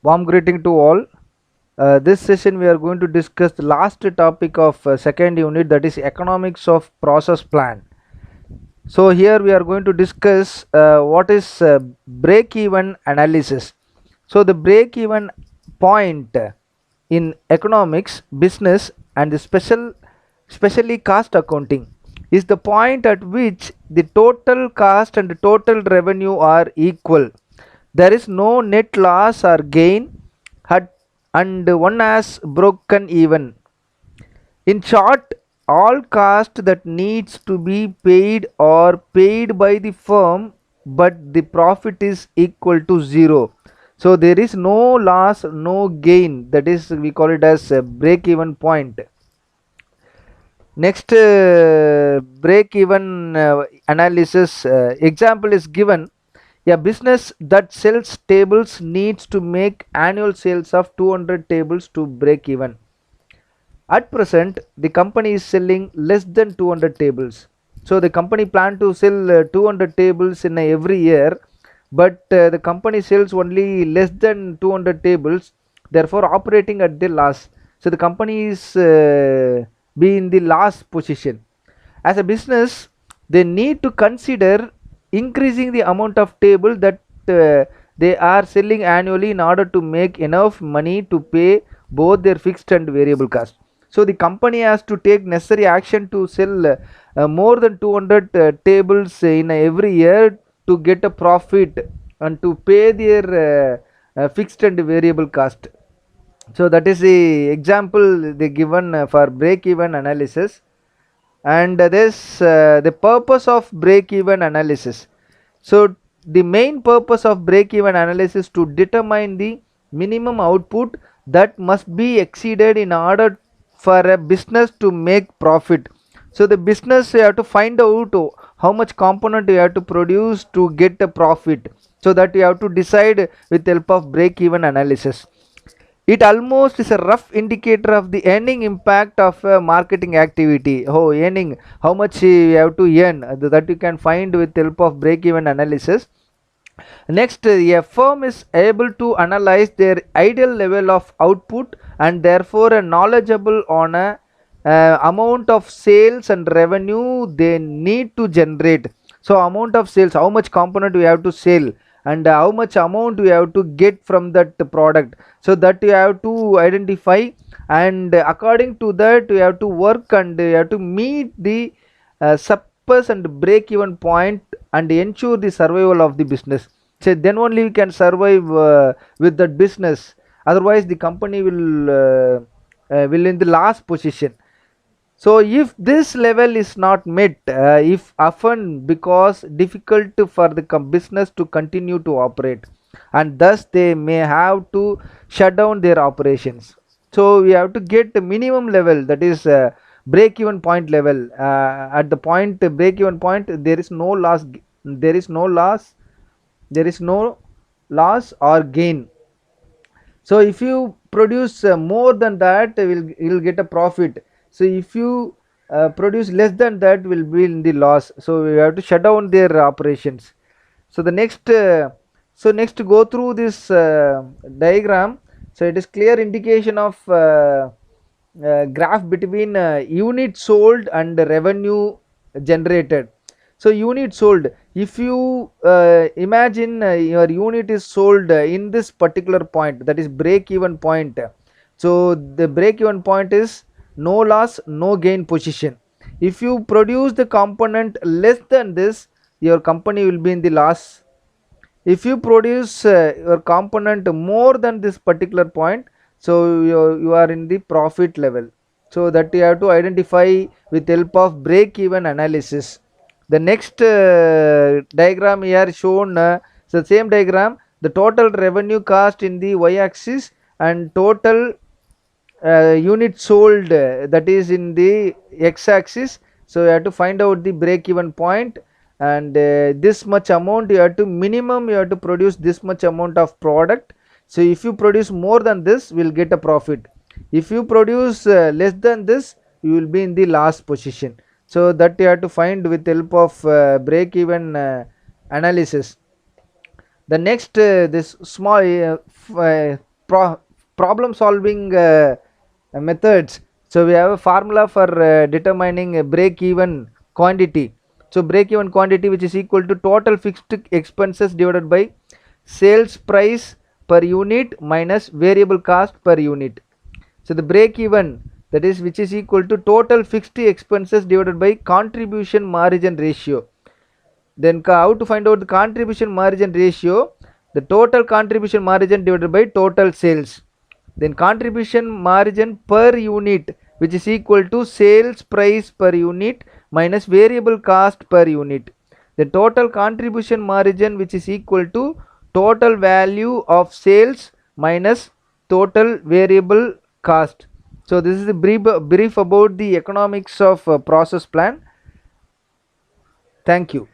Warm greeting to all. This session we are going to discuss the last topic of second unit, that is economics of process plan. So here we are going to discuss what is break even analysis. So the break even point in economics, business and the especially cost accounting is the point at which the total cost and the total revenue are equal. There is no net loss or gain and one has broken even. In short, all cost that needs to be paid are paid by the firm, but the profit is equal to zero. So there is no loss, no gain. That is, we call it as a break even point. Next, break even analysis example is given. A business that sells tables needs to make annual sales of 200 tables to break even. At present, the company is selling less than 200 tables. So the company plan to sell 200 tables in every year, but the company sells only less than 200 tables, therefore operating at the loss. So the company is be in the loss position. As a business, they need to consider increasing the amount of table that they are selling annually in order to make enough money to pay both their fixed and variable cost. So the company has to take necessary action to sell more than 200 tables in every year to get a profit and to pay their fixed and variable cost. So that is the example they given for break even analysis. And this the purpose of break even analysis. So the main purpose of break even analysis to determine the minimum output that must be exceeded in order for a business to make profit. So the business, you have to find out how much component you have to produce to get a profit, so that you have to decide with help of break even analysis. It almost is a rough indicator of the earning impact of a marketing activity. Oh, earning, how much you have to earn, that you can find with help of break even analysis. Next, a firm is able to analyze their ideal level of output and therefore knowledgeable on a amount of sales and revenue they need to generate. So amount of sales, how much component we have to sell, and how much amount we have to get from that product, so that you have to identify, and according to that you have to work and you have to meet the suppress and break even point and ensure the survival of the business. So then only we can survive with that business, otherwise the company will in the last position. So if this level is not met, if often because difficult for the business to continue to operate, and thus they may have to shut down their operations. So we have to get the minimum level, that is break even point level. At the point break even point, there is no loss, there is no loss, there is no loss or gain. So if you produce more than that, you'll get a profit. So if you produce less than that, will be in the loss. So you have to shut down their operations. So the next next to go through this diagram. So it is clear indication of graph between unit sold and revenue generated. So unit sold, if you imagine your unit is sold in this particular point, that is break even point. So the break even point is no loss no gain position. If you produce the component less than this, your company will be in the loss. If you produce your component more than this particular point, so you are in the profit level. So that you have to identify with help of break even analysis. The next diagram here shown, the same diagram, the total revenue cost in the y axis and total unit sold, that is in the x axis. So you have to find out the break even point, and this much amount you have to minimum, you have to produce this much amount of product. So if you produce more than this, will get a profit. If you produce less than this, you will be in the last position. So that you have to find with help of break even analysis. The next this small problem solving methods. So we have a formula for determining a break even quantity. So break even quantity, which is equal to total fixed expenses divided by sales price per unit minus variable cost per unit. So the break even, that is, which is equal to total fixed expenses divided by contribution margin ratio. Then how to find out the contribution margin ratio? The total contribution margin divided by total sales. Then contribution margin per unit, which is equal to sales price per unit minus variable cost per unit. The total contribution margin, which is equal to total value of sales minus total variable cost. So this is a brief about the economics of process plan. Thank you.